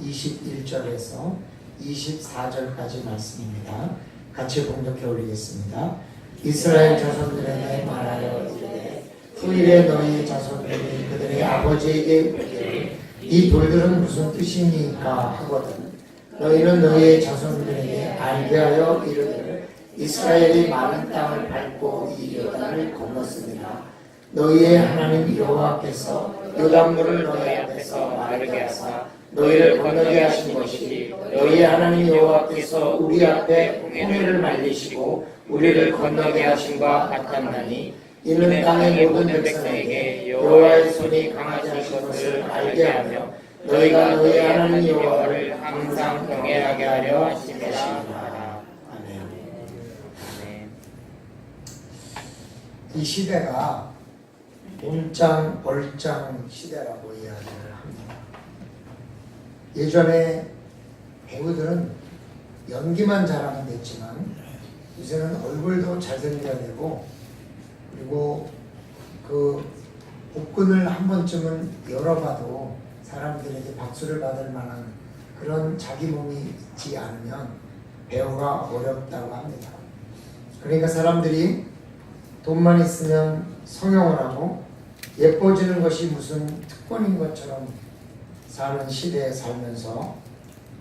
21절에서 24절까지 말씀입니다. 같이 봉독해 올리겠습니다. 이스라엘 자손들에게 말하여 이르되 후일에 너희 자손들이 그들의 아버지에게 묻기를 이 돌들은 무슨 뜻이니까 하거든 너희는 너희의 자손들에게 알게 하여 이르기를 이스라엘이 많은 땅을 밟고 이 요단을 건넜습니다. 너희의 하나님 여호와께서 요단물을 너희 앞에서 마르게 하사 너희를 건너게 하신 것이 너희의 하나님 여호와께서 우리 앞에 홍해를 말리시고 우리를 건너게 하신과 같았나니 이는 땅의 모든 백성에게 여호와의 손이 강하지 하신 것을 알게 하며 너희가 너희 하나님 여호와를 항상 경외하게 하려 하신 것이니라. 아멘. 이 시대가 몸짱 벌짱 시대라고 이야기를 합니다. 예전에 배우들은 연기만 잘하면 됐지만 요새는 얼굴도 잘생겨야 되고 그리고 그 복근을 한 번쯤은 열어봐도 사람들에게 박수를 받을 만한 그런 자기 몸이 있지 않으면 배우가 어렵다고 합니다. 그러니까 사람들이 돈만 있으면 성형을 하고 예뻐지는 것이 무슨 특권인 것처럼 사는 시대에 살면서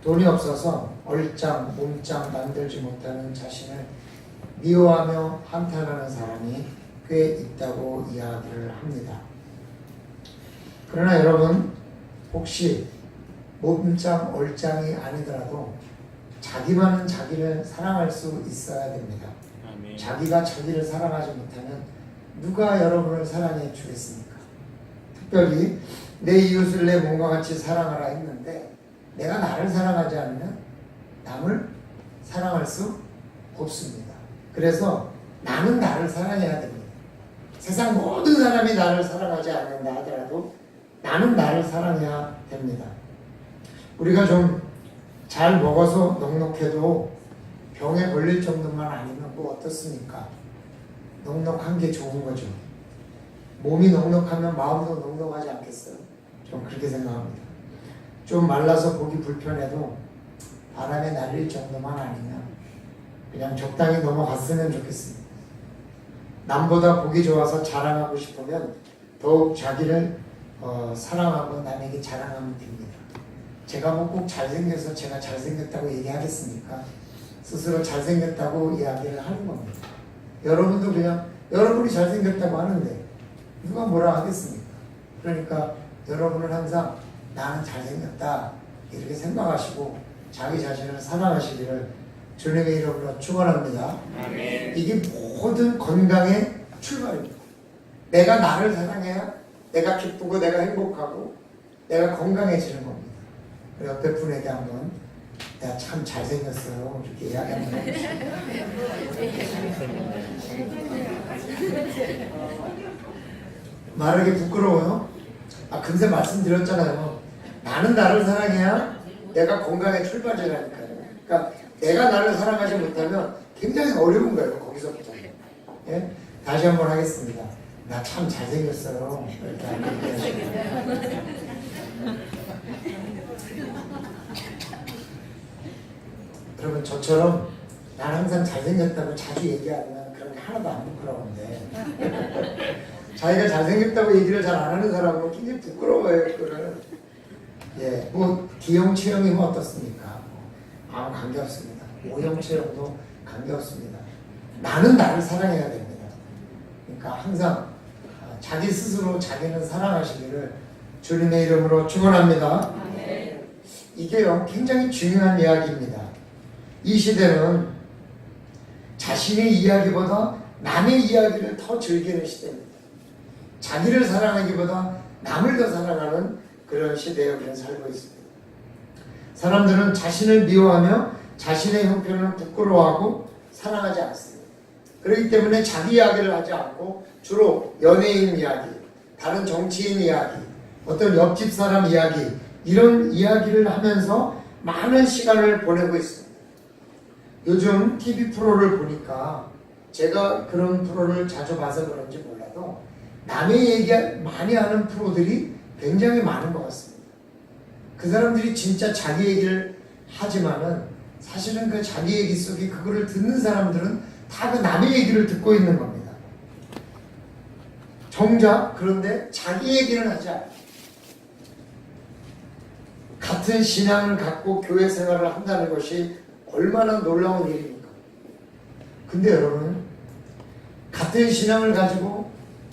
돈이 없어서 얼짱, 몸짱 만들지 못하는 자신을 미워하며 한탄하는 사람이 꽤 있다고 이야기를 합니다. 그러나 여러분 혹시 몸짱, 얼짱이 아니더라도 자기만은 자기를 사랑할 수 있어야 됩니다. 아멘. 자기가 자기를 사랑하지 못하면 누가 여러분을 사랑해 주겠습니까? 특별히 내 이웃을 내 몸과 같이 사랑하라 했는데 내가 나를 사랑하지 않으면 남을 사랑할 수 없습니다. 그래서 나는 나를 사랑해야 됩니다. 세상 모든 사람이 나를 사랑하지 않는다 하더라도 나는 나를 사랑해야 됩니다. 우리가 좀 잘 먹어서 넉넉해도 병에 걸릴 정도만 아니면 뭐 어떻습니까? 넉넉한 게 좋은 거죠. 몸이 넉넉하면 마음도 넉넉하지 않겠어요? 좀 그렇게 생각합니다. 좀 말라서 보기 불편해도 바람에 날릴 정도만 아니면 그냥 적당히 넘어갔으면 좋겠습니다. 남보다 보기 좋아서 자랑하고 싶으면 더욱 자기를 사랑하고 남에게 자랑하면 됩니다. 제가 뭐 꼭 잘생겨서 제가 잘생겼다고 얘기하겠습니까? 스스로 잘생겼다고 이야기를 하는 겁니다. 여러분도 그냥 여러분이 잘생겼다고 하는데 누가 뭐라 하겠습니까? 그러니까 여러분은 항상 나는 잘생겼다 이렇게 생각하시고 자기 자신을 사랑하시기를 주님의 이름으로 축원합니다. 아멘. 이게 모든 건강의 출발입니다. 내가 나를 사랑해야 내가 기쁘고 내가 행복하고 내가 건강해지는 겁니다. 옆에 분에게 한번 내가 참 잘생겼어요 이렇게 이야기 한번 해보시죠. 말하기 부끄러워요? 금세 말씀드렸잖아요. 나는 나를 사랑해야 내가 건강의 출발이라니까요. 그러니까 내가 나를 사랑하지 못하면 굉장히 어려운 거예요. 거기서부터. 예? 다시 한번 하겠습니다. 나 참 잘생겼어요. 이렇게 하시면 여러분 저처럼 난 항상 잘생겼다고 자주 얘기하면 그런 게 하나도 안 부끄러운데 자기가 잘생겼다고 얘기를 잘 안 하는 사람은 굉장히 부끄러워요. 그거를. 예, 뭐 D형 체형이면 어떻습니까? 아무 관계없습니다. O형 체형도 관계없습니다. 나는 나를 사랑해야 됩니다. 그러니까 항상 자기 스스로 자기는 사랑하시기를 주님의 이름으로 축원합니다. 이게요 굉장히 중요한 이야기입니다. 이 시대는 자신의 이야기보다 남의 이야기를 더 즐기는 시대입니다. 자기를 사랑하기보다 남을 더 사랑하는 그런 시대에 우리는 살고 있습니다. 사람들은 자신을 미워하며 자신의 형편을 부끄러워하고 사랑하지 않습니다. 그렇기 때문에 자기 이야기를 하지 않고 주로 연예인 이야기, 다른 정치인 이야기, 어떤 옆집 사람 이야기 이런 이야기를 하면서 많은 시간을 보내고 있습니다. 요즘 TV 프로를 보니까 제가 그런 프로를 자주 봐서 그런지 몰라도 남의 얘기 많이 하는 프로들이 굉장히 많은 것 같습니다. 그 사람들이 진짜 자기 얘기를 하지만은 사실은 그 자기 얘기 속에 그거를 듣는 사람들은 다 그 남의 얘기를 듣고 있는 겁니다. 정작 그런데 자기 얘기는 하지 않아요. 같은 신앙을 갖고 교회 생활을 한다는 것이 얼마나 놀라운 일입니까? 근데 여러분, 같은 신앙을 가지고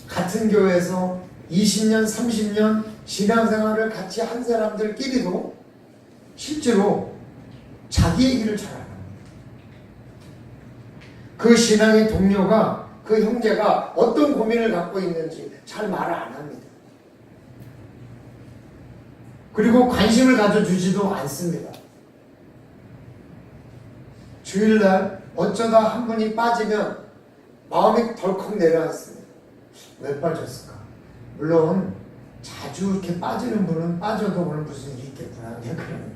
같은 교회에서 20년, 30년 신앙생활을 같이 한 사람들끼리도 실제로 자기 얘기를 잘 안 합니다. 그 신앙의 동료가, 그 형제가 어떤 고민을 갖고 있는지 잘 말을 안 합니다. 그리고 관심을 가져주지도 않습니다. 주일날 어쩌다 한 분이 빠지면 마음이 덜컥 내려앉습니다. 왜 빠졌을까? 물론 자주 이렇게 빠지는 분은 빠져도 오늘 무슨 일이 있겠구나 그냥 그러는데,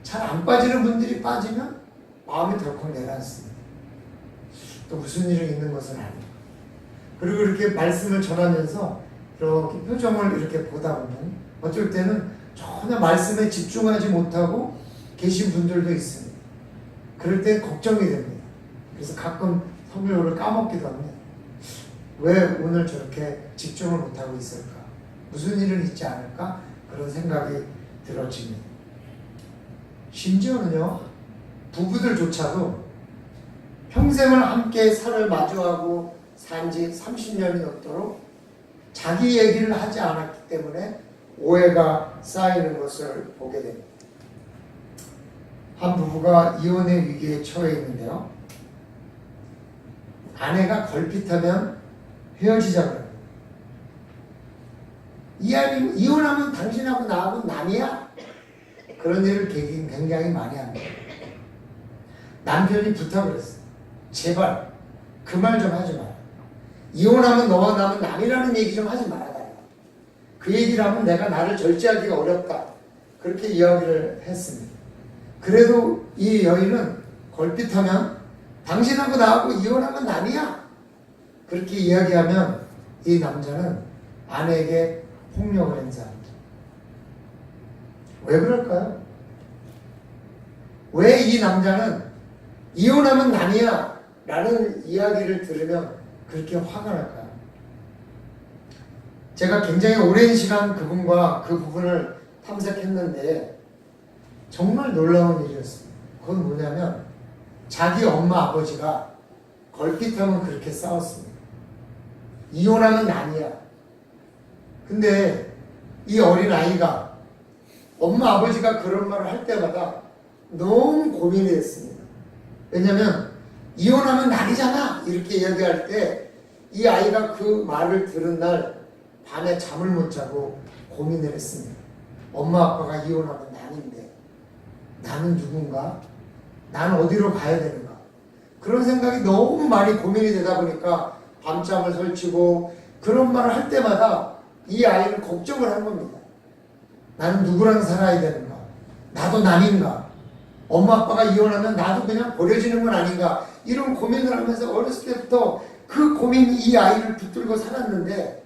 잘 안 빠지는 분들이 빠지면 마음이 덜컥 내려앉습니다. 또 무슨 일이 있는 것은 아니고, 그리고 이렇게 말씀을 전하면서 이렇게 표정을 이렇게 보다 보면 어쩔 때는 전혀 말씀에 집중하지 못하고 계신 분들도 있습니다. 그럴 때 걱정이 됩니다. 그래서 가끔 설교를 까먹기도 합니다. 왜 오늘 저렇게 집중을 못하고 있을까? 무슨 일은 있지 않을까? 그런 생각이 들어집니다. 심지어는요, 부부들조차도 평생을 함께 살을 마주하고 산 지 30년이 넘도록 자기 얘기를 하지 않았기 때문에 오해가 쌓이는 것을 보게 됩니다. 한 부부가 이혼의 위기에 처해 있는데요, 아내가 걸핏하면 헤어지자고 합니다. 이혼하면 당신하고 나하고 남이야? 그런 일을 굉장히 많이 합니다. 남편이 부탁을 했어요. 제발 그 말 좀 하지 마라. 이혼하면 너와 나는 남이라는 얘기 좀 하지 말아달라. 그 얘기를 하면 내가 나를 절제하기가 어렵다. 그렇게 이야기를 했습니다. 그래도 이 여인은 걸핏하면 당신하고 나하고 이혼하면 남이야. 그렇게 이야기하면 이 남자는 아내에게 폭력을 행사합니다. 왜 그럴까요? 왜 이 남자는 이혼하면 남이야 라는 이야기를 들으면 그렇게 화가 날까요? 제가 굉장히 오랜 시간 그분과 그 부분을 탐색했는데 정말 놀라운 일이었습니다. 그건 뭐냐면 자기 엄마 아버지가 걸핏하면 그렇게 싸웠습니다. 이혼하면 남이야. 근데 이 어린 아이가 엄마 아버지가 그런 말을 할 때마다 너무 고민이 됐습니다. 왜냐하면 이혼하면 남이잖아 이렇게 이야기할 때 이 아이가 그 말을 들은 날 밤에 잠을 못 자고 고민을 했습니다. 엄마 아빠가 이혼하면 남인데 나는 누군가? 나는 어디로 가야 되는가? 그런 생각이 너무 많이 고민이 되다 보니까 밤잠을 설치고 그런 말을 할 때마다 이 아이는 걱정을 한 겁니다. 나는 누구랑 살아야 되는가? 나도 남인가? 엄마 아빠가 이혼하면 나도 그냥 버려지는 건 아닌가? 이런 고민을 하면서 어렸을 때부터 그 고민이 이 아이를 붙들고 살았는데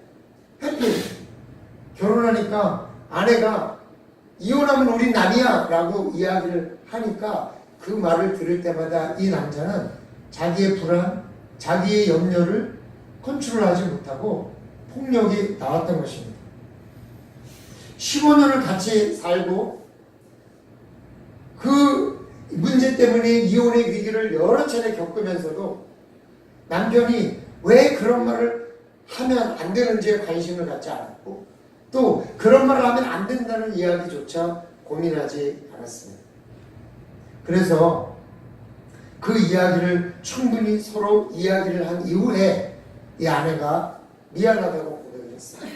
하필 결혼하니까 아내가 이혼하면 우린 남이야 라고 이야기를 하니까 그 말을 들을 때마다 이 남자는 자기의 불안, 자기의 염려를 컨트롤하지 못하고 폭력이 나왔던 것입니다. 15년을 같이 살고 그 문제 때문에 이혼의 위기를 여러 차례 겪으면서도 남편이 왜 그런 말을 하면 안 되는지에 관심을 갖지 않았고 또 그런 말을 하면 안 된다는 이야기조차 고민하지 않았습니다. 그래서 그 이야기를 충분히 서로 이야기를 한 이후에 이 아내가 미안하다고 고백을 했어요.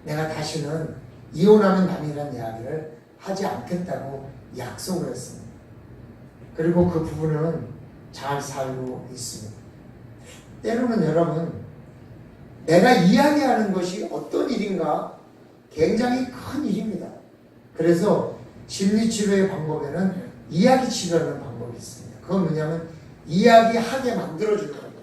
내가 다시는 이혼하면 남이라는 이야기를 하지 않겠다고 약속을 했습니다. 그리고 그 부부는 잘 살고 있습니다. 때로는 여러분, 내가 이야기하는 것이 어떤 일인가 굉장히 큰 일입니다. 그래서 심리치료의 방법에는 이야기치료라는 방법이 있습니다. 그건 뭐냐면 이야기하게 만들어주는 겁니다.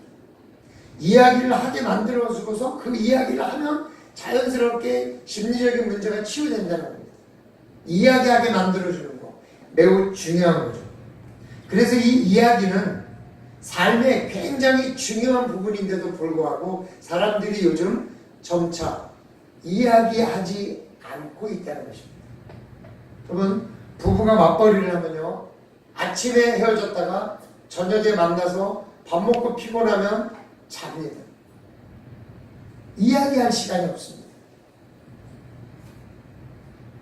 이야기를 하게 만들어주고서 그 이야기를 하면 자연스럽게 심리적인 문제가 치유된다는 겁니다. 이야기하게 만들어주는 거 매우 중요한 거죠. 그래서 이 이야기는 삶의 굉장히 중요한 부분인데도 불구하고 사람들이 요즘 점차 이야기하지 않고 있다는 것입니다. 여러분, 부부가 맞벌이를 하면요, 아침에 헤어졌다가 저녁에 만나서 밥 먹고 피곤하면 잡니다. 이야기할 시간이 없습니다.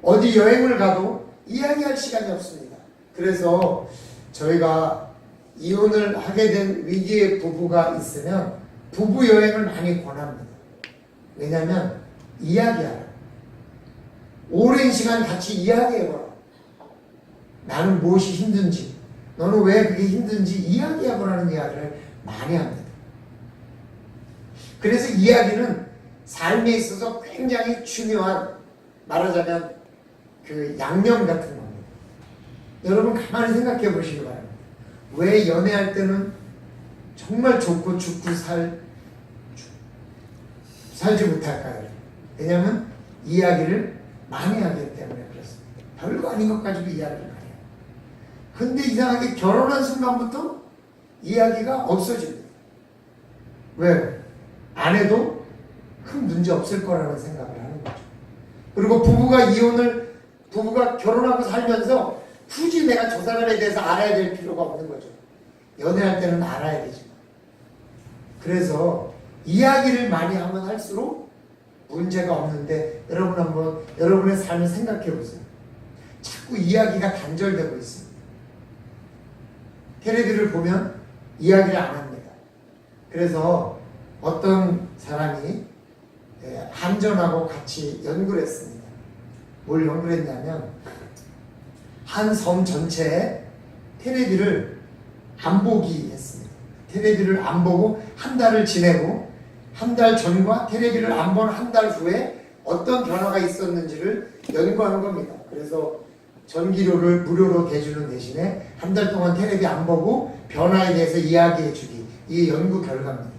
어디 여행을 가도 이야기할 시간이 없습니다. 그래서 저희가 이혼을 하게 된 위기의 부부가 있으면 부부 여행을 많이 권합니다. 왜냐하면 이야기하라. 오랜 시간 같이 이야기해봐라. 나는 무엇이 힘든지, 너는 왜 그게 힘든지 이야기해보라는 이야기를 많이 합니다. 그래서 이야기는 삶에 있어서 굉장히 중요한, 말하자면 그 양념 같은 겁니다. 여러분 가만히 생각해 보시기 바랍니다. 왜 연애할 때는 정말 좋고 죽고 살지 못할까요? 왜냐하면 이야기를 많이 하기 때문에 그렇습니다. 별거 아닌 것 가지고 이야기를 많이 해요. 근데 이상하게 결혼한 순간부터 이야기가 없어집니다. 왜? 안 해도 큰 문제 없을 거라는 생각을 하는 거죠. 그리고 부부가 결혼하고 살면서 굳이 내가 저 사람에 대해서 알아야 될 필요가 없는 거죠. 연애할 때는 알아야 되지만. 그래서 이야기를 많이 하면 할수록 문제가 없는데, 여러분 한번 여러분의 삶을 생각해 보세요. 자꾸 이야기가 단절되고 있습니다. 텔레비를 보면 이야기를 안 합니다. 그래서 어떤 사람이 한전하고 같이 연구를 했습니다. 뭘 연구를 했냐면, 한 섬 전체에 텔레비를 안 보기 했습니다. 텔레비를 안 보고 한 달을 지내고, 한 달 전과 텔레비를 안 본 한 달 후에 어떤 변화가 있었는지를 연구하는 겁니다. 그래서 전기료를 무료로 대주는 대신에 한 달 동안 텔레비 안 보고 변화에 대해서 이야기해 주기. 이게 연구 결과입니다.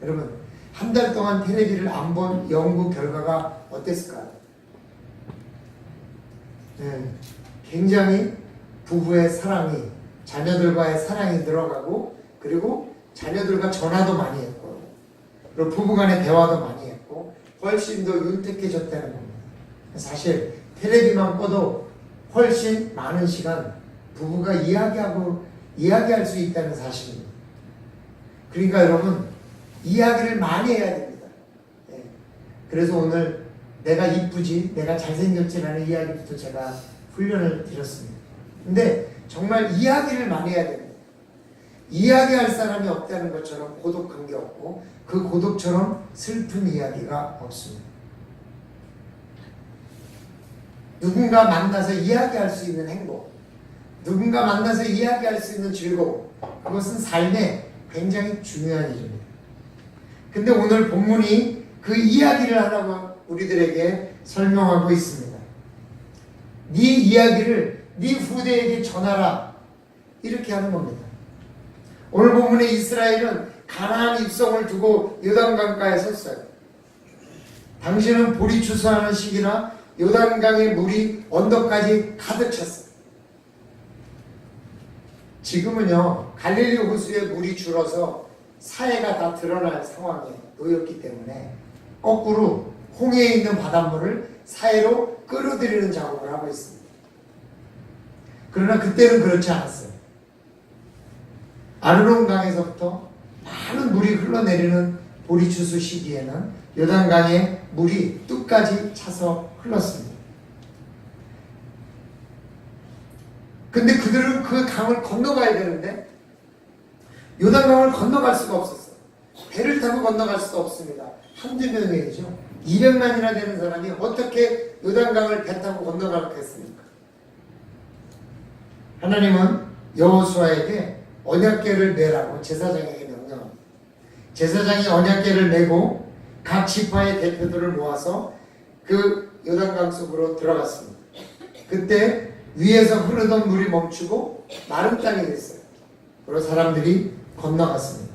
여러분, 한 달 동안 텔레비를 안 본 연구 결과가 어땠을까요? 굉장히 부부의 사랑이, 자녀들과의 사랑이 늘어가고, 그리고 자녀들과 전화도 많이 했고, 그리고 부부간의 대화도 많이 했고, 훨씬 더 윤택해졌다는 겁니다. 사실 텔레비만 꺼도 훨씬 많은 시간 부부가 이야기할 수 있다는 사실입니다. 그러니까 여러분, 이야기를 많이 해야 됩니다. 그래서 오늘 내가 이쁘지, 내가 잘생겼지라는 이야기부터 제가 훈련을 드렸습니다. 근데 정말 이야기를 많이 해야 됩니다. 이야기할 사람이 없다는 것처럼 고독한 게 없고, 그 고독처럼 슬픈 이야기가 없습니다. 누군가 만나서 이야기할 수 있는 행복, 누군가 만나서 이야기할 수 있는 즐거움, 그것은 삶에 굉장히 중요한 일입니다. 근데 오늘 본문이 그 이야기를 하라고 우리들에게 설명하고 있습니다. 네 이야기를 네 후대에게 전하라, 이렇게 하는 겁니다. 오늘 본문에 이스라엘은 가나안 입성을 두고 요단강가에 섰어요. 당시는 보리 추수하는 시기나 요단강의 물이 언덕까지 가득 찼어요. 지금은요, 갈릴리 호수의 물이 줄어서 사해가 다 드러날 상황에 놓였기 때문에 거꾸로 홍해에 있는 바닷물을 사해로 끌어들이는 작업을 하고 있습니다. 그러나 그때는 그렇지 않았어요. 아르논강에서부터 많은 물이 흘러내리는 보리추수 시기에는 요단강의 물이 뚝까지 차서 흘렀습니다. 근데 그들은 그 강을 건너가야 되는데 요단강을 건너갈 수가 없었어요. 배를 타고 건너갈 수가 없습니다. 한두 명이죠. 200만이나 되는 사람이 어떻게 요단강을 배 타고 건너가겠습니까? 하나님은 여호수아에게 언약궤를 메라고 제사장에게 명령합니다. 제사장이 언약궤를 메고 각 지파의 대표들을 모아서 그 요단강 속으로 들어갔습니다. 그때 위에서 흐르던 물이 멈추고 마른 땅이 됐어요. 그리고 사람들이 건너갔습니다.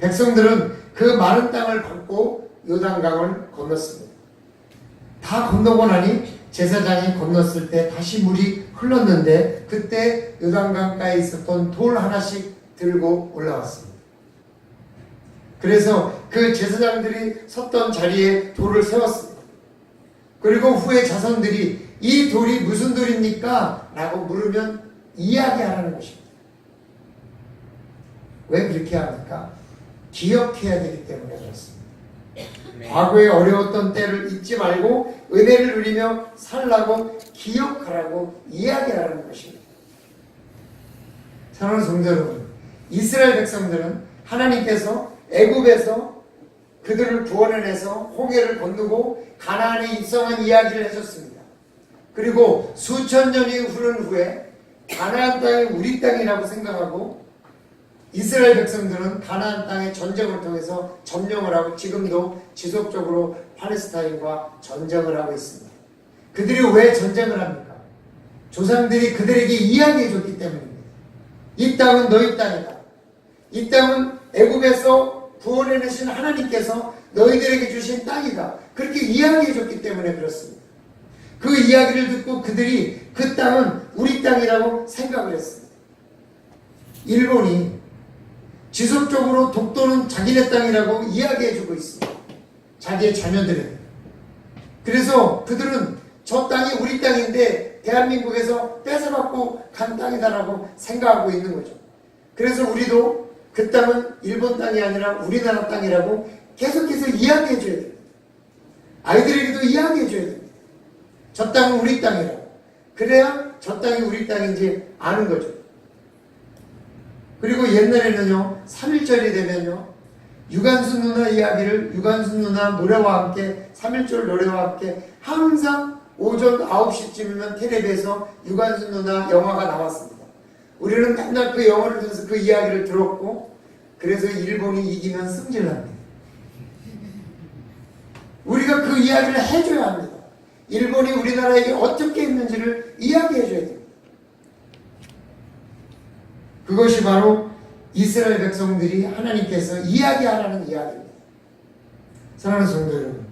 백성들은 그 마른 땅을 밟고 요단강을 건넜습니다. 다 건너고 나니 제사장이 건넜을 때 다시 물이 흘렀는데 그때 요단강가에 있었던 돌 하나씩 들고 올라왔습니다. 그래서 그 제사장들이 섰던 자리에 돌을 세웠습니다. 그리고 후에 자손들이 이 돌이 무슨 돌입니까? 라고 물으면 이야기하라는 것입니다. 왜 그렇게 합니까? 기억해야 되기 때문에 그렇습니다. 과거에 어려웠던 때를 잊지 말고 은혜를 누리며 살라고 기억하라고 이야기하라는 것입니다. 사랑하는 성도 여러분, 이스라엘 백성들은 하나님께서 애굽에서 그들을 구원해내서 홍해를 건너고 가나안에 입성한 이야기를 해줬습니다. 그리고 수천 년이 흐른 후에 가나안 땅이 우리 땅이라고 생각하고 이스라엘 백성들은 가나안 땅의 전쟁을 통해서 점령을 하고 지금도 지속적으로 팔레스타인과 전쟁을 하고 있습니다. 그들이 왜 전쟁을 합니까? 조상들이 그들에게 이야기해 줬기 때문입니다. 이 땅은 너희 땅이다. 이 땅은 애굽에서 구원해내신 하나님께서 너희들에게 주신 땅이다. 그렇게 이야기해 줬기 때문에 그렇습니다. 그 이야기를 듣고 그들이 그 땅은 우리 땅이라고 생각을 했습니다. 일본이 지속적으로 독도는 자기네 땅이라고 이야기해주고 있습니다. 자기의 자녀들에게. 그래서 그들은 저 땅이 우리 땅인데 대한민국에서 뺏어갖고 간 땅이다라고 생각하고 있는 거죠. 그래서 우리도 그 땅은 일본 땅이 아니라 우리나라 땅이라고 계속해서 이야기해줘야 됩니다. 아이들에게도 이야기해줘야 됩니다. 저 땅은 우리 땅이라고. 그래야 저 땅이 우리 땅인지 아는 거죠. 그리고 옛날에는요, 3.1절이 되면요, 유관순 누나 이야기를 유관순 누나 노래와 함께 3.1절 노래와 함께 항상 오전 9시쯤이면 텔레비에서 유관순 누나 영화가 나왔습니다. 우리는 맨날 그 영화를 통해서 그 이야기를 들었고 그래서 일본이 이기면 승질납니다. 우리가 그 이야기를 해줘야 합니다. 일본이 우리나라에게 어떻게 했는지를 이야기해줘야 됩니다. 그것이 바로 이스라엘 백성들이 하나님께서 이야기하라는 이야기입니다. 사랑하는 성도 여러분,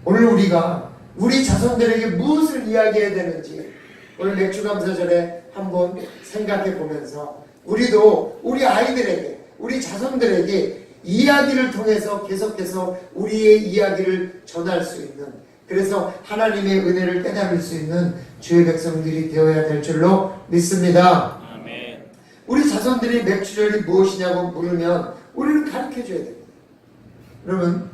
오늘 우리가 우리 자손들에게 무엇을 이야기해야 되는지 오늘 맥주감사절에 한번 생각해 보면서 우리도 우리 아이들에게, 우리 자손들에게 이야기를 통해서 계속해서 우리의 이야기를 전할 수 있는, 그래서 하나님의 은혜를 깨달을 수 있는 주의 백성들이 되어야 될 줄로 믿습니다. 우리 자손들이 맥주절이 무엇이냐고 물으면 우리는 가르쳐줘야 됩니다. 여러분,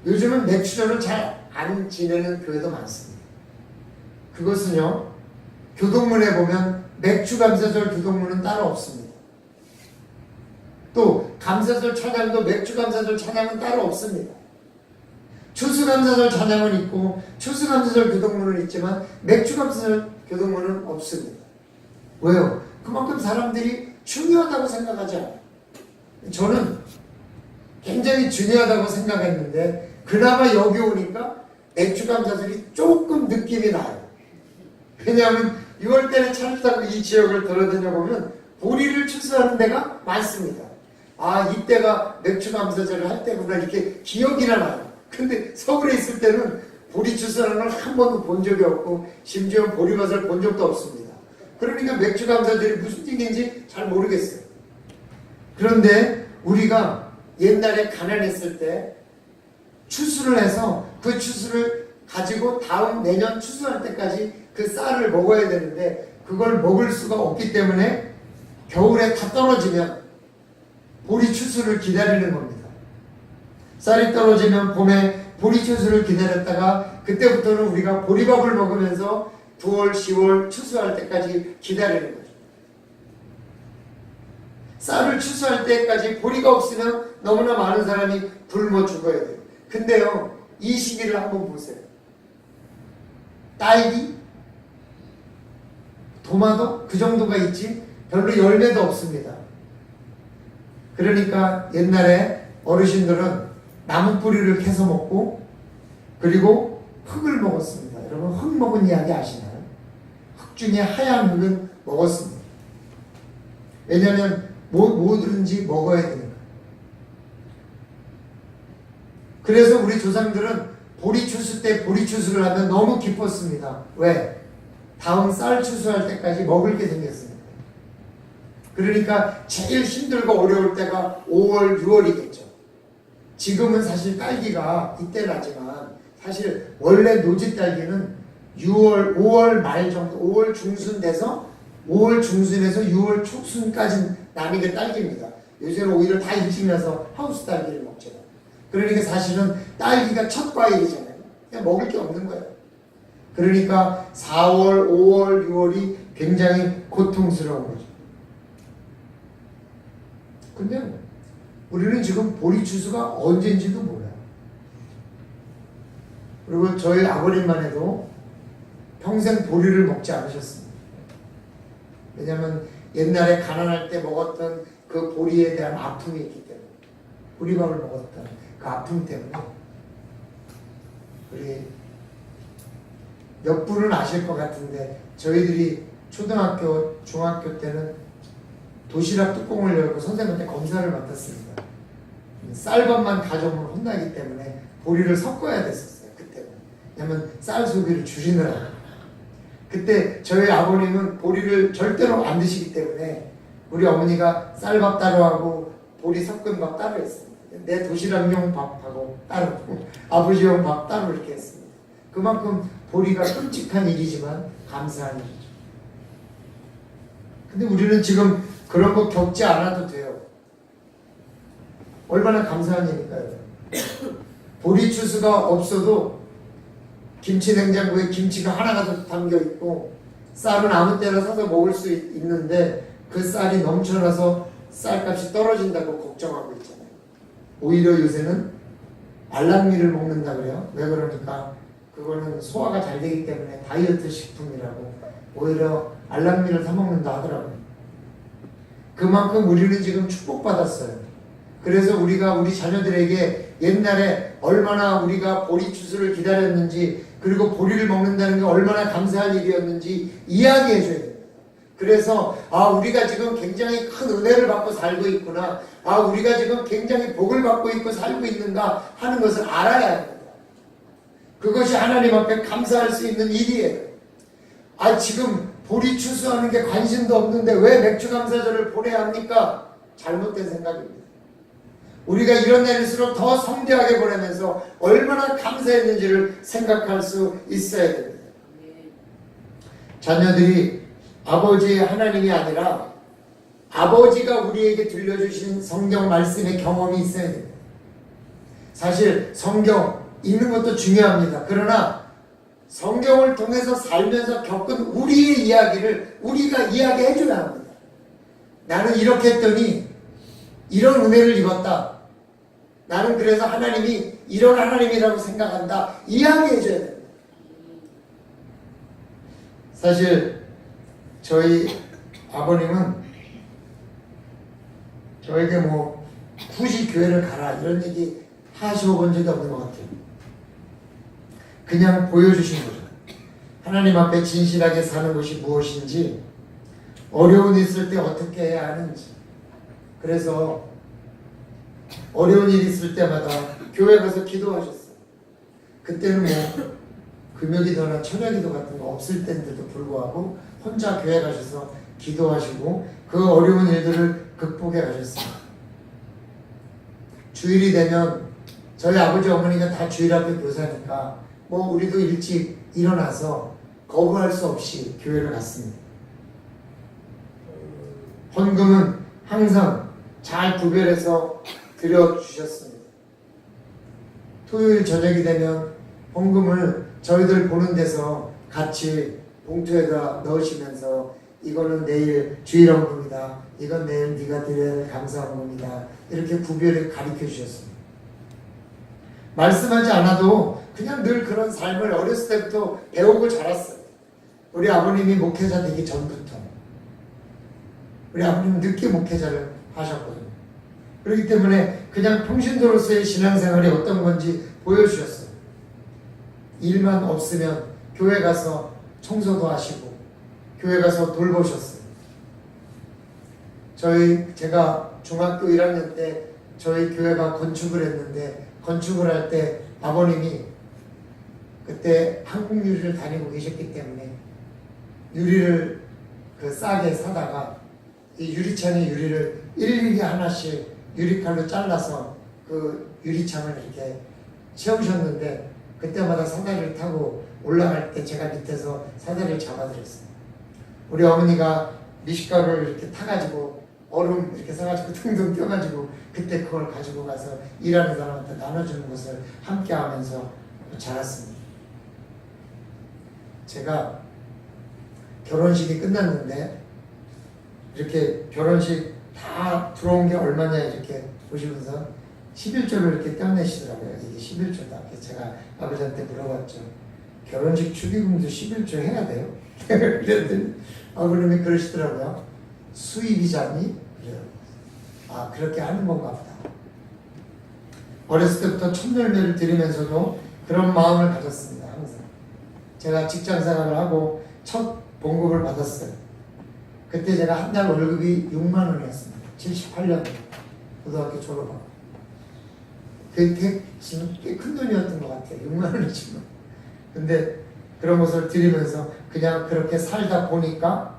요즘은 맥주절을 잘 안 지내는 교회도 많습니다. 그것은요, 교동문에 보면 맥주감사절 교동문은 따로 없습니다. 또 감사절 찬양도 맥주감사절 찬양은 따로 없습니다. 추수감사절 찬양은 있고 추수감사절 교동문은 있지만 맥주감사절 교동문은 없습니다. 왜요? 그만큼 사람들이 중요하다고 생각하지 않아요. 저는 굉장히 중요하다고 생각했는데 그나마 여기 오니까 맥주감사절이 조금 느낌이 나요. 왜냐하면 6월달에 차를 타고 이 지역을 돌아다녀 보면 보리를 추수하는 데가 많습니다. 아, 이때가 맥주감사절을 할 때구나 이렇게 기억이나 나요. 근데 서울에 있을 때는 보리 추수하는 걸 한 번도 본 적이 없고 심지어 보리밭을 본 적도 없습니다. 그러니까 맥주감사절이 무슨 얘기인지 잘 모르겠어요. 그런데 우리가 옛날에 가난했을 때 추수를 해서 그 추수를 가지고 다음 내년 추수할 때까지 그 쌀을 먹어야 되는데 그걸 먹을 수가 없기 때문에 겨울에 다 떨어지면 보리 추수를 기다리는 겁니다. 쌀이 떨어지면 봄에 보리 추수를 기다렸다가 그때부터는 우리가 보리밥을 먹으면서 9월, 10월 추수할 때까지 기다리는 거죠. 쌀을 추수할 때까지 보리가 없으면 너무나 많은 사람이 굶어 죽어야 돼요. 근데요, 이 시기를 한번 보세요. 딸기, 토마토 그 정도가 있지 별로 열매도 없습니다. 그러니까 옛날에 어르신들은 나무 뿌리를 캐서 먹고 그리고 흙을 먹었습니다. 여러분 흙 먹은 이야기 아시나요? 흙 중에 하얀 흙은 먹었습니다. 왜냐하면 뭐든지 먹어야 되니까. 그래서 우리 조상들은 보리 추수 때 보리 추수를 하면 너무 기뻤습니다. 왜? 다음 쌀 추수할 때까지 먹을 게 생겼습니다. 그러니까 제일 힘들고 어려울 때가 5월, 6월이겠죠. 지금은 사실 딸기가 이때 나지만 사실 원래 노지 딸기는 6월, 5월 말 정도, 5월 중순 돼서 5월 중순에서 6월 초순까지 나는 게 딸기입니다. 요새는 오히려 다 일찍 나서 하우스 딸기를 먹죠. 그러니까 사실은 딸기가 첫 과일이잖아요. 그냥 먹을 게 없는 거예요. 그러니까 4월, 5월, 6월이 굉장히 고통스러운 거죠. 근데 우리는 지금 보리 추수가 언제인지도 몰라요. 그리고 저희 아버님만 해도 평생 보리를 먹지 않으셨습니다. 왜냐하면 옛날에 가난할 때 먹었던 그 보리에 대한 아픔이 있기 때문에, 보리밥을 먹었던 그 아픔 때문에. 우리 몇 분은 아실 것 같은데 저희들이 초등학교, 중학교 때는 도시락 뚜껑을 열고 선생님한테 검사를 맡았습니다. 쌀밥만 가져오면 혼나기 때문에 보리를 섞어야 됐었어요. 그때는. 왜냐면 쌀 소비를 줄이느라고. 그때 저희 아버님은 보리를 절대로 안 드시기 때문에 우리 어머니가 쌀밥 따로 하고 보리 섞은 밥 따로 했습니다. 내 도시락용 밥하고 따로, 아버지용 밥 따로 이렇게 했습니다. 그만큼 보리가 끔찍한 일이지만 감사한 일이죠. 근데 우리는 지금 그런 거 겪지 않아도 돼요. 얼마나 감사한 일일까요? 보리 추수가 없어도 김치 냉장고에 김치가 하나가 더 담겨 있고 쌀은 아무 때나 사서 먹을 수 있는데 그 쌀이 넘쳐나서 쌀값이 떨어진다고 걱정하고 있잖아요. 오히려 요새는 알락미를 먹는다 그래요. 왜 그러니까 그거는 소화가 잘 되기 때문에 다이어트 식품이라고 오히려 알락미를 사 먹는다 하더라고요. 그만큼 우리는 지금 축복받았어요. 그래서 우리가 우리 자녀들에게 옛날에 얼마나 우리가 보리 추수를 기다렸는지 그리고 보리를 먹는다는 게 얼마나 감사한 일이었는지 이야기해 줘야 됩니다. 그래서 우리가 지금 굉장히 큰 은혜를 받고 살고 있구나, 우리가 지금 굉장히 복을 받고 있고 살고 있는가 하는 것을 알아야 합니다. 그것이 하나님 앞에 감사할 수 있는 일이에요. 지금 보리 추수하는 게 관심도 없는데 왜 맥주 감사절을 보내야 합니까? 잘못된 생각입니다. 우리가 이런 날일수록 더 성대하게 보내면서 얼마나 감사했는지를 생각할 수 있어야 됩니다. 자녀들이 아버지의 하나님이 아니라 아버지가 우리에게 들려주신 성경 말씀의 경험이 있어야 됩니다. 사실 성경 읽는 것도 중요합니다. 그러나 성경을 통해서 살면서 겪은 우리의 이야기를 우리가 이야기해 줘야 합니다. 나는 이렇게 했더니 이런 은혜를 입었다. 나는 그래서 하나님이 이런 하나님이라고 생각한다. 이야기해 줘야 됩니다. 사실 저희 아버님은 저에게 굳이 교회를 가라 이런 얘기 하셔본 적이 없는 것 같아요. 그냥 보여주신 거죠. 하나님 앞에 진실하게 사는 것이 무엇인지, 어려운 일 있을 때 어떻게 해야 하는지. 그래서 어려운 일 있을 때마다 교회 가서 기도하셨어요. 그때는 금요기도나 철야기도 같은 거 없을 때인데도 불구하고 혼자 교회 가셔서 기도하시고 그 어려운 일들을 극복해 가셨어요. 주일이 되면 저희 아버지 어머니가 다 주일 앞에 교사니까 우리도 일찍 일어나서 거부할 수 없이 교회를 갔습니다. 헌금은 항상 잘 구별해서 드려주셨습니다. 토요일 저녁이 되면 헌금을 저희들 보는 데서 같이 봉투에다 넣으시면서 이거는 내일 주일 헌금이다, 이건 내일 네가 드려야 할 감사 헌금이다, 이렇게 구별해 가르쳐 주셨습니다. 말씀하지 않아도 그냥 늘 그런 삶을 어렸을 때부터 배우고 자랐어요. 우리 아버님이 목회자 되기 전부터. 우리 아버님은 늦게 목회자를 하셨거든요. 그렇기 때문에 그냥 평신도로서의 신앙생활이 어떤 건지 보여주셨어요. 일만 없으면 교회 가서 청소도 하시고 교회 가서 돌보셨어요. 제가 중학교 1학년 때 저희 교회가 건축을 했는데 건축을 할 때 아버님이 그때 한국 유리를 다니고 계셨기 때문에 유리를 그 싸게 사다가 이 유리창에 유리를 일일이 하나씩 유리칼로 잘라서 그 유리창을 이렇게 채우셨는데 그때마다 사다리를 타고 올라갈 때 제가 밑에서 사다리를 잡아드렸어요. 우리 어머니가 미숫가루를 이렇게 타가지고 얼음 이렇게 사가지고 둥둥 껴가지고 그때 그걸 가지고 가서 일하는 사람한테 나눠주는 것을 함께 하면서 자랐습니다. 제가 결혼식이 끝났는데 이렇게 결혼식 다 들어온 게 얼마냐 이렇게 보시면서 11조를 이렇게 떼어내시더라고요. 이게 11조다. 그래서 제가 아버지한테 물어봤죠. 결혼식 축의금도 11조 해야 돼요? 그랬더니 아버님이 그러시더라고요. 수입이자니? 그래요. 아, 그렇게 하는 건가 보다. 어렸을 때부터 첫열매를 드리면서도 그런 마음을 가졌습니다. 항상. 제가 직장생활을 하고 첫 봉급을 받았어요. 그때 제가 한 달 월급이 6만 원이었습니다. 78년 고등학교 졸업하고. 그게 지금 꽤 큰 돈이었던 것 같아요. 6만 원이지만. 근데 그런 것을 드리면서 그냥 그렇게 살다 보니까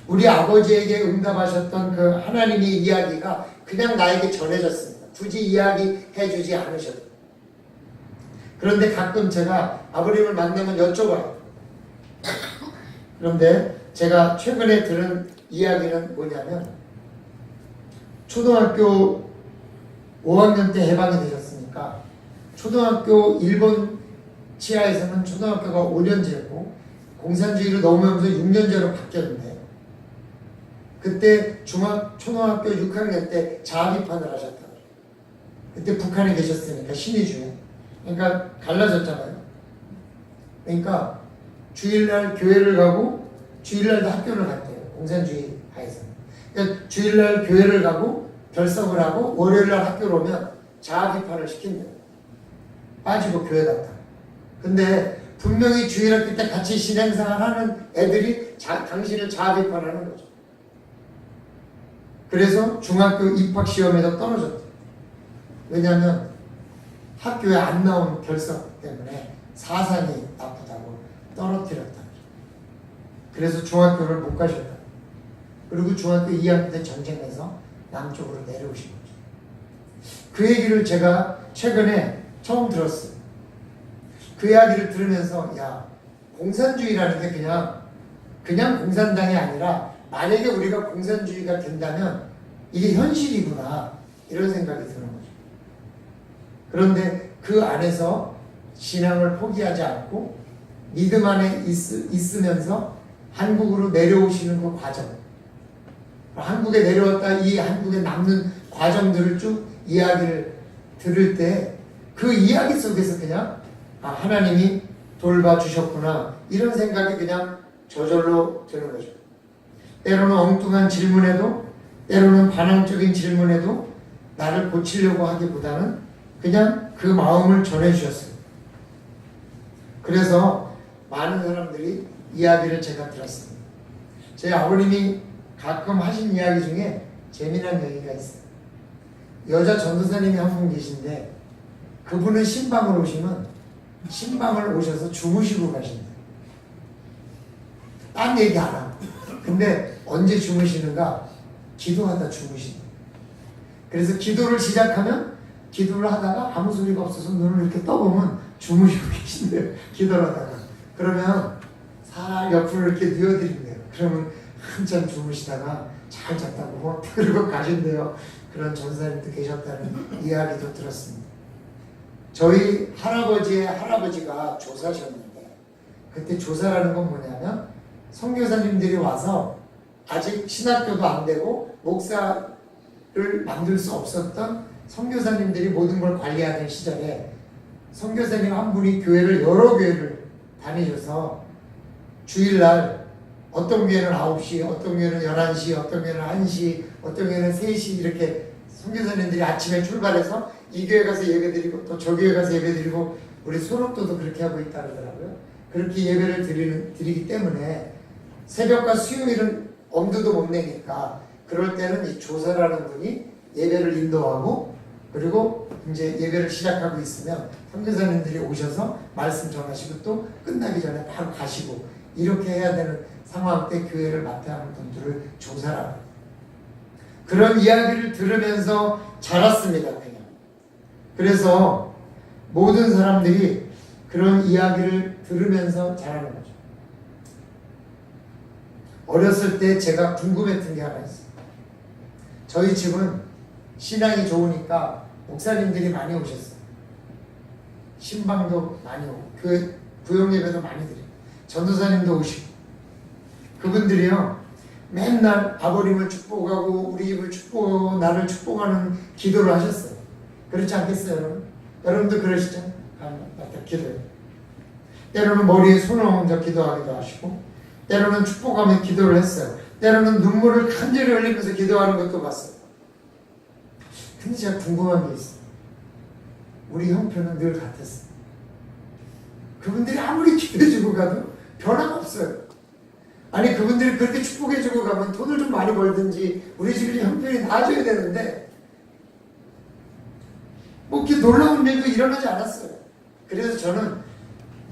우리 아버지에게 응답하셨던 그 하나님의 이야기가 그냥 나에게 전해졌습니다. 굳이 이야기해 주지 않으셔도. 그런데 가끔 제가 아버님을 만나면 여쭤봐요. 그런데 제가 최근에 들은 이야기는 뭐냐면 초등학교 5학년 때 해방이 되셨으니까 초등학교 일본 치하에서는 초등학교가 5년제고 공산주의로 넘어오면서 6년제로 바뀌었는데 그때 초등학교 6학년 때 자비판을 하셨다고. 그때 북한에 계셨으니까 신의주에. 그러니까 갈라졌잖아요. 그러니까 주일날 교회를 가고 주일날도 학교를 갔대요. 공산주의 하에서는. 그러니까 주일날 교회를 가고 결석을 하고 월요일날 학교를 오면 자비판을 시킨대요. 빠지고 교회 갔다. 근데 분명히 주일학교 때 같이 신행생활 하는 애들이 당신을 자비판하는 거죠. 그래서 중학교 입학시험에도 떨어졌대요. 왜냐하면 학교에 안 나온 결석 때문에 사상이 나쁘다고 떨어뜨렸다. 그래서 중학교를 못 가셨다. 그리고 중학교 2학년 때 전쟁에서 남쪽으로 내려오신 거죠. 그 얘기를 제가 최근에 처음 들었어요. 그 이야기를 들으면서 야, 공산주의라는 게 그냥 공산당이 아니라 만약에 우리가 공산주의가 된다면 이게 현실이구나 이런 생각이 드는 거죠. 그런데 그 안에서 신앙을 포기하지 않고 믿음 안에 있으면서 한국으로 내려오시는 그 과정, 한국에 내려왔다 이 한국에 남는 과정들을 쭉 이야기를 들을 때 그 이야기 속에서 그냥 아, 하나님이 돌봐주셨구나 이런 생각이 그냥 저절로 드는 거죠. 때로는 엉뚱한 질문에도 때로는 반항적인 질문에도 나를 고치려고 하기보다는 그냥 그 마음을 전해주셨어요. 그래서 많은 사람들이 이야기를 제가 들었습니다. 제 아버님이 가끔 하신 이야기 중에 재미난 얘기가 있어요. 여자 전도사님이 한 분 계신데 그분은 신방을 오시면 신방을 오셔서 주무시고 가신대요. 딴 얘기 안 하고. 근데 언제 주무시는가? 기도하다 주무신대요. 그래서 기도를 시작하면 기도를 하다가 아무 소리가 없어서 눈을 이렇게 떠보면 주무시고 계신대요. 기도를 하다가. 그러면 살 옆으로 이렇게 뉘어드린대요. 그러면 한참 주무시다가 잘 잤다고 그리고 가신대요. 그런 전사님도 계셨다는 이야기도 들었습니다. 저희 할아버지의 할아버지가 조사셨는데 그때 조사라는 건 뭐냐면 선교사님들이 와서 아직 신학교도 안 되고 목사를 만들 수 없었던 선교사님들이 모든 걸 관리하던 시절에 선교사님 한 분이 여러 교회를 다니셔서 주일날 어떤 교회는 9시, 어떤 교회는 11시, 어떤 교회는 1시, 어떤 교회는 3시 이렇게 선교사님들이 아침에 출발해서 이 교회 가서 예배드리고 또 저 교회 가서 예배드리고 우리 소록도도 그렇게 하고 있다 그러더라고요. 그렇게 예배를 드리기 때문에 새벽과 수요일은 엄두도 못 내니까 그럴 때는 이 조사라는 분이 예배를 인도하고 그리고 이제 예배를 시작하고 있으면 선교사님들이 오셔서 말씀 전하시고 또 끝나기 전에 바로 가시고 이렇게 해야 되는 상황 때 교회를 맡아야 하는 분들을 조사하고 그런 이야기를 들으면서 자랐습니다. 그냥. 그래서 모든 사람들이 그런 이야기를 들으면서 자라는 거죠. 어렸을 때 제가 궁금했던 게 하나 있어요. 저희 집은 신앙이 좋으니까 목사님들이 많이 오셨어요. 신방도 많이 오고 교회 구역예배도 많이 드려요. 전도사님도 오시고 그분들이요 맨날 아버님을 축복하고 우리 집을 축복하고 나를 축복하는 기도를 하셨어요. 그렇지 않겠어요 여러분? 여러분도 그러시죠? 맞다 기도해요. 때로는 머리에 손을 얹어 기도하기도 하시고 때로는 축복하며 기도를 했어요. 때로는 눈물을 간절히 흘리면서 기도하는 것도 봤어요. 근데 제가 궁금한 게 있어요. 우리 형편은 늘 같았어요. 그분들이 아무리 기도해주고 가도 변화가 없어요. 아니 그분들이 그렇게 축복해주고 가면 돈을 좀 많이 벌든지 우리 집이 형편이 나아져야 되는데 뭐 이렇게 놀라운 일도 일어나지 않았어요. 그래서 저는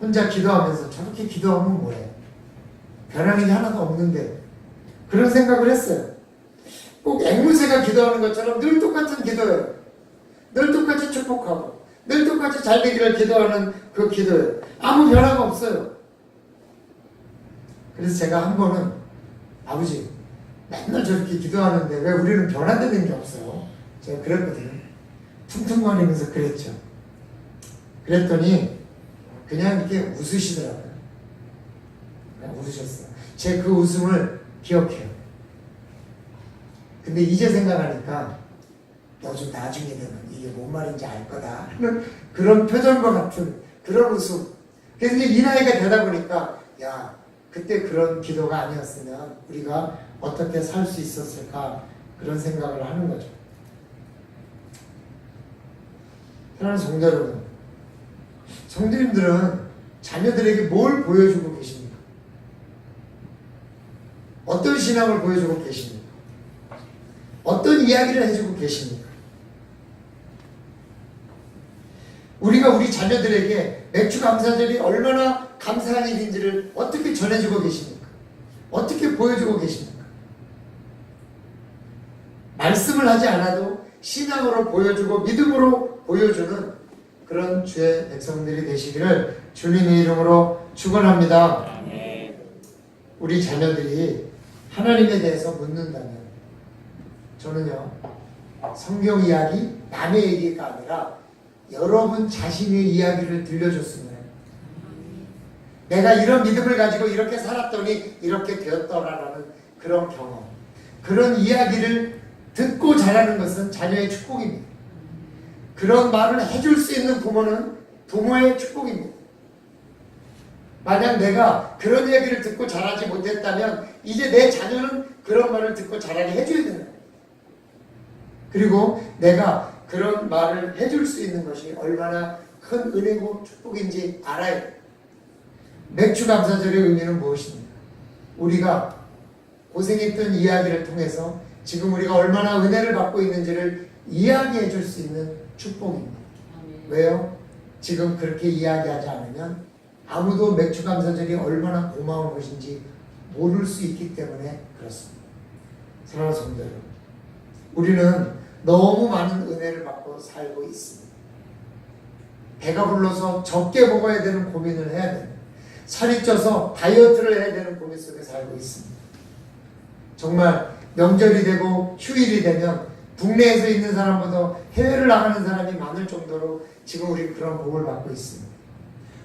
혼자 기도하면서 저렇게 기도하면 뭐해? 변하는 게 하나도 없는데 그런 생각을 했어요. 꼭 앵무새가 기도하는 것처럼 늘 똑같은 기도예요. 늘 똑같이 축복하고 늘 똑같이 잘 되기를 기도하는 그 기도예요. 아무 변화가 없어요. 그래서 제가 한 번은 아버지 맨날 저렇게 기도하는데 왜 우리는 변화되는 게 없어요? 제가 그랬거든요. 퉁퉁거리면서 그랬죠. 그랬더니 그냥 이렇게 웃으시더라고요. 그냥 웃으셨어요. 제 그 웃음을 기억해요. 근데 이제 생각하니까 너 좀 나중에 되면 이게 뭔 말인지 알 거다 그런 표정과 같은 그런 웃음. 그래서 이제 이 나이가 되다 보니까 야 그때 그런 기도가 아니었으면 우리가 어떻게 살 수 있었을까 그런 생각을 하는 거죠. 사랑하는 성도 여러분, 성도님들은 자녀들에게 뭘 보여주고 계십니까? 어떤 신앙을 보여주고 계십니까? 어떤 이야기를 해주고 계십니까? 우리가 우리 자녀들에게 맥주 감사절이 얼마나 감사한 일인지를 어떻게 전해주고 계십니까? 어떻게 보여주고 계십니까? 말씀을 하지 않아도 신앙으로 보여주고 믿음으로 보여주는 그런 주의 백성들이 되시기를 주님의 이름으로 축원합니다. 우리 자녀들이 하나님에 대해서 묻는다면 저는요 성경 이야기 남의 얘기가 아니라 여러분 자신의 이야기를 들려줬으면 해요. 내가 이런 믿음을 가지고 이렇게 살았더니 이렇게 되었더라라는 그런 경험, 그런 이야기를 듣고 자라는 것은 자녀의 축복입니다. 그런 말을 해줄 수 있는 부모는 부모의 축복입니다. 만약 내가 그런 이야기를 듣고 자라지 못했다면 이제 내 자녀는 그런 말을 듣고 자라게 해줘야 되는 거예요. 그리고 내가 그런 말을 해줄 수 있는 것이 얼마나 큰 은혜고 축복인지 알아야 돼요. 맥주 감사절의 의미는 무엇입니까? 우리가 고생했던 이야기를 통해서 지금 우리가 얼마나 은혜를 받고 있는지를 이야기해 줄 수 있는 축복입니다. 왜요? 지금 그렇게 이야기하지 않으면 아무도 맥주 감사절이 얼마나 고마운 것인지 모를 수 있기 때문에 그렇습니다. 사랑하는 성도 여러분, 우리는 너무 많은 은혜를 받고 살고 있습니다. 배가 불러서 적게 먹어야 되는 고민을 해야 됩니다. 살이 쪄서 다이어트를 해야 되는 고민 속에 살고 있습니다. 정말 명절이 되고 휴일이 되면 국내에서 있는 사람보다 해외를 나가는 사람이 많을 정도로 지금 우리 그런 복을 받고 있습니다.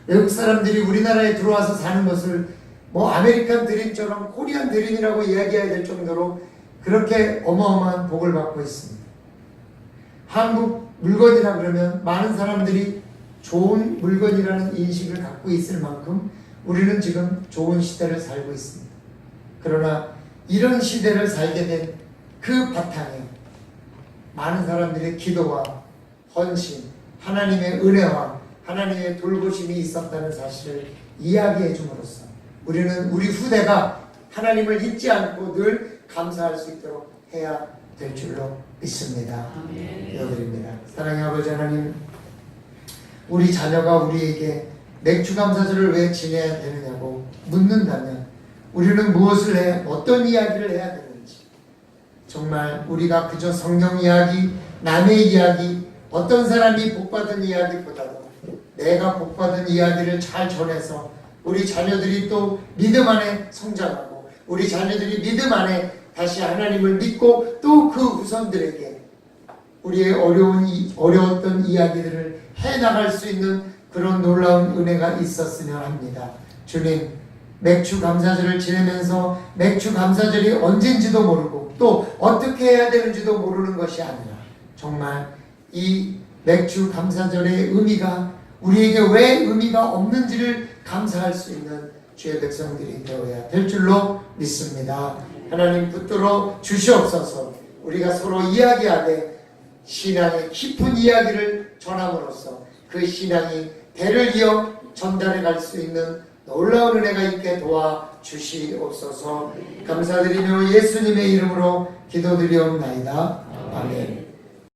외국 사람들이 우리나라에 들어와서 사는 것을 뭐 아메리칸 드림처럼 코리안 드림이라고 이야기해야 될 정도로 그렇게 어마어마한 복을 받고 있습니다. 한국 물건이라 그러면 많은 사람들이 좋은 물건이라는 인식을 갖고 있을 만큼 우리는 지금 좋은 시대를 살고 있습니다. 그러나 이런 시대를 살게 된 그 바탕에 많은 사람들의 기도와 헌신, 하나님의 은혜와 하나님의 돌보심이 있었다는 사실을 이야기해 줌으로써 우리는 우리 후대가 하나님을 잊지 않고 늘 감사할 수 있도록 해야 될 줄로 믿습니다. 기도드립니다. 사랑의 아버지 하나님, 우리 자녀가 우리에게 맥주 감사절을 왜 지내야 되느냐고 묻는다면 우리는 무엇을 해, 어떤 이야기를 해야 되는지, 정말 우리가 그저 성경 이야기, 남의 이야기, 어떤 사람이 복받은 이야기보다도 내가 복받은 이야기를 잘 전해서 우리 자녀들이 또 믿음 안에 성장하고 우리 자녀들이 믿음 안에 다시 하나님을 믿고 또 그 후손들에게 우리의 어려웠던 이야기들을 해나갈 수 있는 그런 놀라운 은혜가 있었으면 합니다. 주님, 맥주 감사절을 지내면서 맥주 감사절이 언젠지도 모르고 또 어떻게 해야 되는지도 모르는 것이 아니라 정말 이 맥주 감사절의 의미가 우리에게 왜 의미가 없는지를 감사할 수 있는 주의 백성들이 되어야 될 줄로 믿습니다. 하나님 붙들어 주시옵소서. 우리가 서로 이야기하되 신앙의 깊은 이야기를 전함으로써 그 신앙이 대를 이어 전달해 갈 수 있는 놀라운 은혜가 있게 도와 주시옵소서. 감사드리며 예수님의 이름으로 기도드리옵나이다. 아멘.